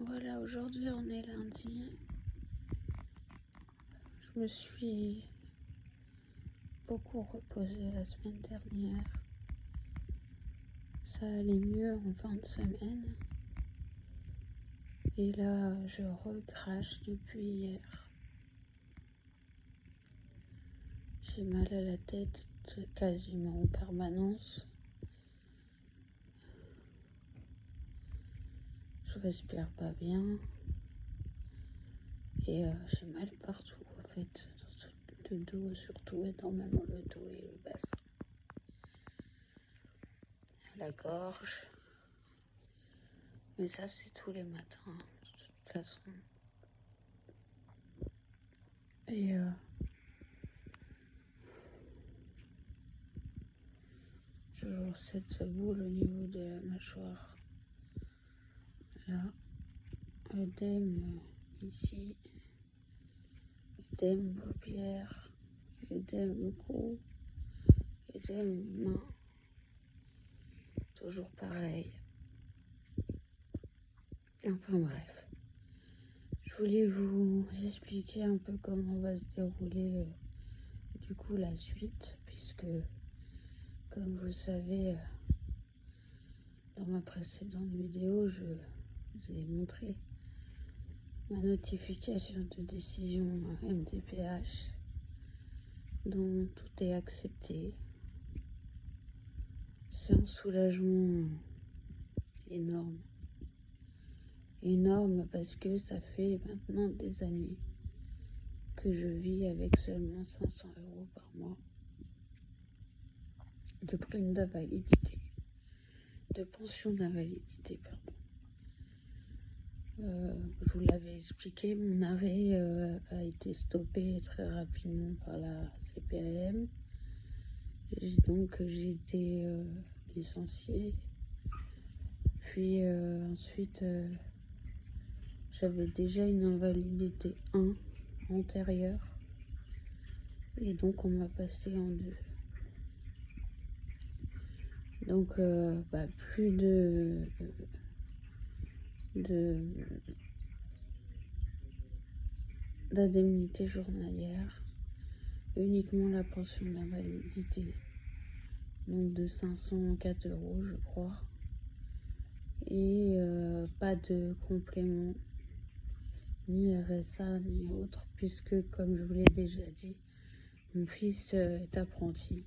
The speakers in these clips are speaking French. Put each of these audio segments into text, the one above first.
Voilà, aujourd'hui on est lundi. Je me suis beaucoup reposée la semaine dernière. Ça allait mieux en fin de semaine. Et là, je recrache depuis hier. J'ai mal à la tête quasiment en permanence. Je respire pas bien. Et j'ai mal partout en fait. Le dos surtout, énormément le dos et le bassin. La gorge. Mais ça, c'est tous les matins, de toute façon. Et toujours cette boule au niveau de la mâchoire. Là, œdème ici, œdème paupière, œdème cou, œdème main. Toujours pareil. Enfin bref. Je voulais vous expliquer un peu comment va se dérouler du coup la suite, puisque comme vous savez, dans ma précédente vidéo, je vous ai montré ma notification de décision MDPH, dont tout est accepté. C'est un soulagement énorme. Énorme parce que ça fait maintenant des années que je vis avec seulement 500 € par mois de prime d'invalidité, de pension d'invalidité, pardon. Je vous l'avais expliqué, mon arrêt a été stoppé très rapidement par la CPAM. Donc j'ai été licenciée. Puis ensuite, j'avais déjà une invalidité 1 antérieure. Et donc on m'a passé en 2. Donc plus d'indemnité journalière, uniquement la pension d'invalidité, donc de 504 € je crois, et pas de complément, ni RSA ni autre, puisque comme je vous l'ai déjà dit, mon fils est apprenti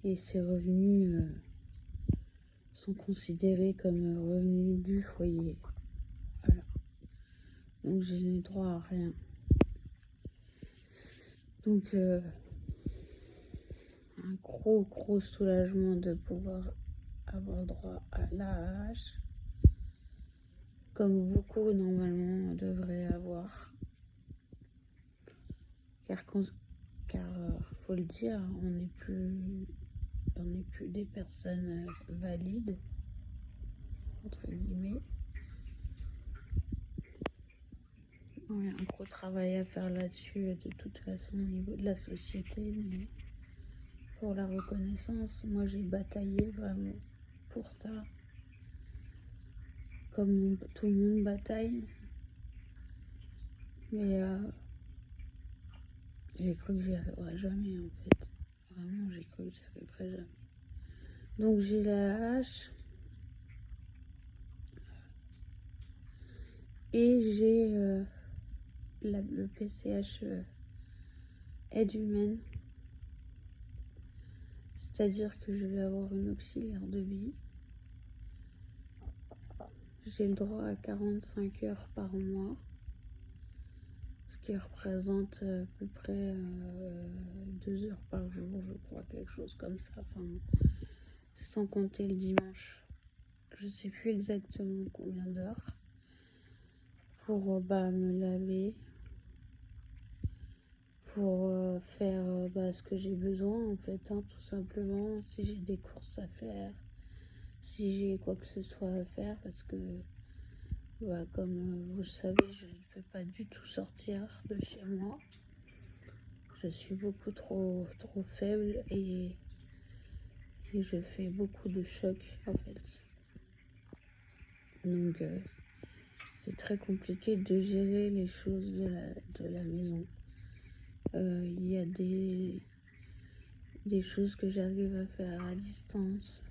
et ses revenus sont considérés comme revenus du foyer. Voilà. Donc je n'ai droit à rien. Donc un gros soulagement de pouvoir avoir droit à l'AAH, comme beaucoup normalement devraient avoir. Car faut le dire, on n'est plus des personnes valides, entre guillemets. Il y a un gros travail à faire là-dessus, de toute façon, au niveau de la société, mais pour la reconnaissance, moi j'ai bataillé vraiment pour ça, comme tout le monde bataille, mais j'ai cru que j'y arriverais jamais en fait. Vraiment, j'ai cru que j'y arriverais jamais. Donc j'ai la hache et j'ai le PCH aide humaine. C'est-à-dire que je vais avoir une auxiliaire de vie. J'ai le droit à 45 heures par mois, ce qui représente à peu près 2 heures par jour, je crois, quelque chose comme ça. Enfin, sans compter le dimanche. Je ne sais plus exactement combien d'heures pour me laver, pour faire ce que j'ai besoin en fait, tout simplement. Si j'ai des courses à faire, si j'ai quoi que ce soit à faire, parce que comme vous le savez, je ne peux pas du tout sortir de chez moi. Je suis beaucoup trop faible et je fais beaucoup de chocs en fait. Donc c'est très compliqué de gérer les choses de la maison. Il y a des choses que j'arrive à faire à distance,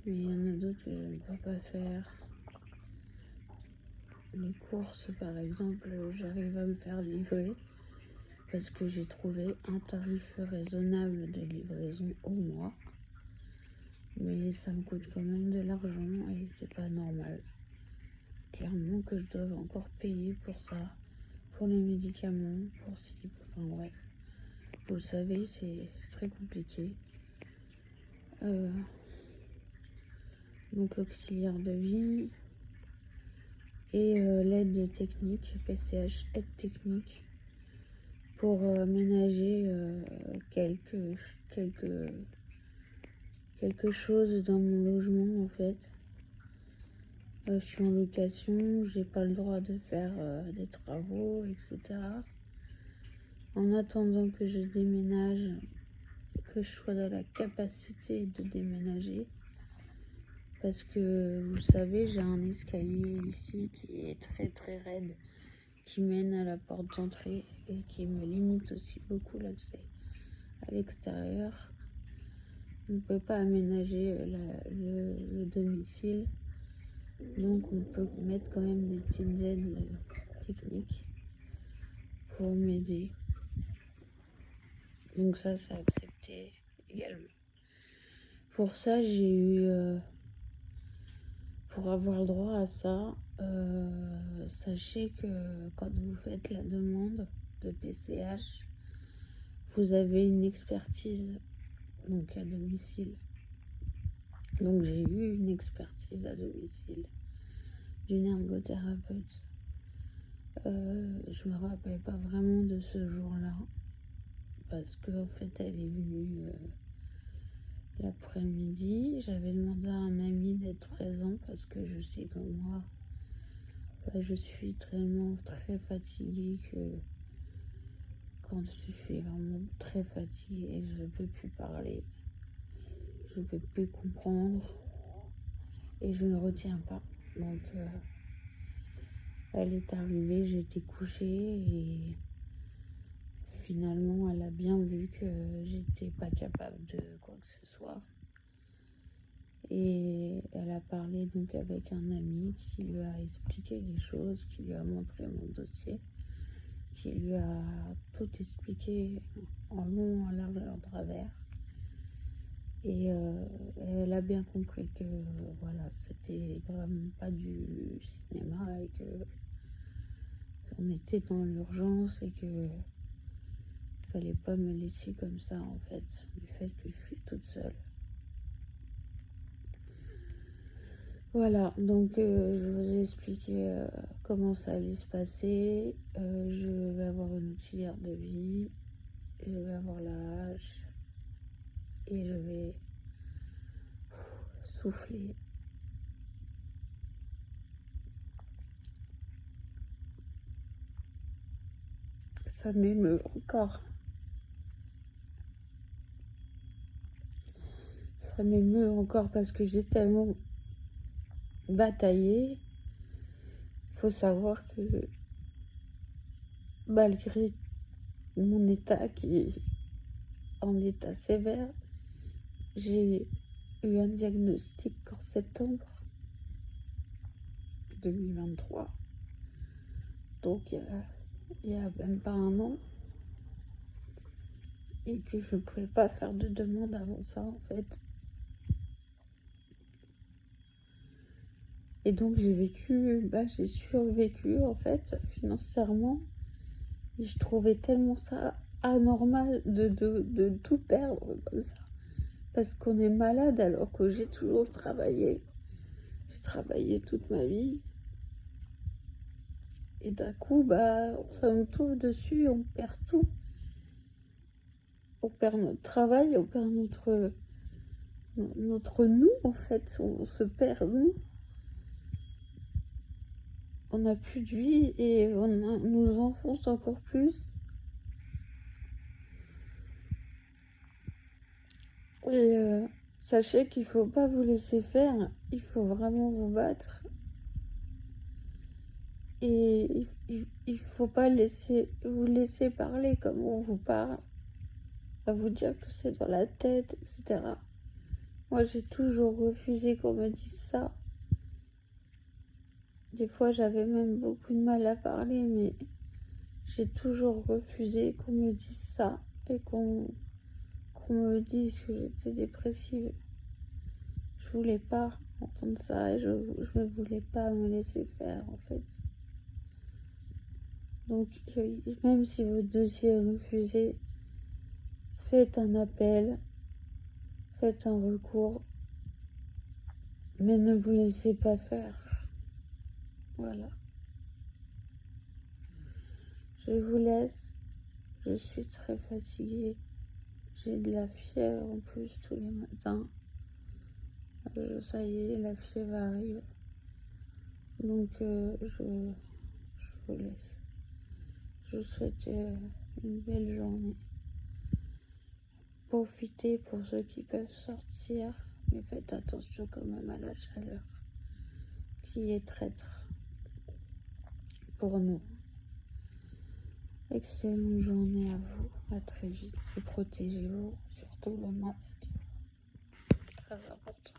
mais il y en a d'autres que je ne peux pas faire. Les courses, par exemple, j'arrive à me faire livrer parce que j'ai trouvé un tarif raisonnable de livraison au mois. Mais ça me coûte quand même de l'argent et c'est pas normal. Clairement que je dois encore payer pour ça, pour les médicaments, pour si, enfin bref. Vous le savez, c'est très compliqué. Donc l'auxiliaire de vie et l'aide technique, PCH, aide technique, pour ménager quelque chose dans mon logement en fait. Je suis en location, j'ai pas le droit de faire des travaux, etc. En attendant que je déménage, que je sois dans la capacité de déménager, parce que vous savez, j'ai un escalier ici qui est très très raide, qui mène à la porte d'entrée et qui me limite aussi beaucoup l'accès à l'extérieur. On ne peut pas aménager le domicile, donc on peut mettre quand même des petites aides techniques pour m'aider. Donc ça, c'est accepté également. Pour ça, j'ai eu, pour avoir le droit à ça, sachez que quand vous faites la demande de PCH, vous avez une expertise donc à domicile. Donc j'ai eu une expertise à domicile d'une ergothérapeute. Je me rappelle pas vraiment de ce jour-là parce que en fait elle est venue l'après-midi. J'avais demandé à un ami d'être présent parce que je sais que moi je suis tellement très fatiguée que quand je suis vraiment très fatiguée, je ne peux plus parler, je ne peux plus comprendre et je ne retiens pas. Donc elle est arrivée, j'étais couchée et finalement elle a bien vu que j'étais pas capable de quoi que ce soit. Et elle a parlé donc avec un ami qui lui a expliqué les choses, qui lui a montré mon dossier, qui lui a tout expliqué en long, en large et en travers. Et elle a bien compris que voilà, c'était vraiment pas du cinéma et que on était dans l'urgence et que fallait pas me laisser comme ça en fait, du fait que je suis toute seule. Voilà, donc je vous ai expliqué comment ça allait se passer. Je vais avoir une auxiliaire de vie, je vais avoir la hache et je vais souffler. Ça m'émeut encore. Ça m'émeut encore parce que j'ai tellement bataillé. Il faut savoir que malgré mon état qui est en état sévère, j'ai eu un diagnostic en septembre 2023. Donc il y a même pas un an. Et que je ne pouvais pas faire de demande avant ça en fait. Et donc j'ai survécu en fait financièrement. Et je trouvais tellement ça anormal de tout perdre comme ça. Parce qu'on est malade alors que j'ai toujours travaillé. J'ai travaillé toute ma vie. Et d'un coup, ça nous tombe dessus, on perd tout. On perd notre travail, on perd notre nous en fait. On se perd nous. On n'a plus de vie et on nous enfonce encore plus. Et sachez qu'il ne faut pas vous laisser faire, il faut vraiment vous battre. Et il faut pas vous laisser parler comme on vous parle, à vous dire que c'est dans la tête, etc. Moi, j'ai toujours refusé qu'on me dise ça. Des fois, j'avais même beaucoup de mal à parler, mais j'ai toujours refusé qu'on me dise ça et qu'on me dise que j'étais dépressive. Je voulais pas entendre ça et je ne voulais pas me laisser faire, en fait. Donc, même si votre dossier est refusé, faites un appel, faites un recours, mais ne vous laissez pas faire. Voilà. Je vous laisse. Je suis très fatiguée. J'ai de la fièvre en plus tous les matins. Ça y est, la fièvre arrive. Donc, je vous laisse. Je vous souhaite une belle journée. Profitez pour ceux qui peuvent sortir, mais faites attention quand même à la chaleur qui est traître pour nous. Excellente journée à vous, à très vite et protégez-vous, surtout le masque, très important.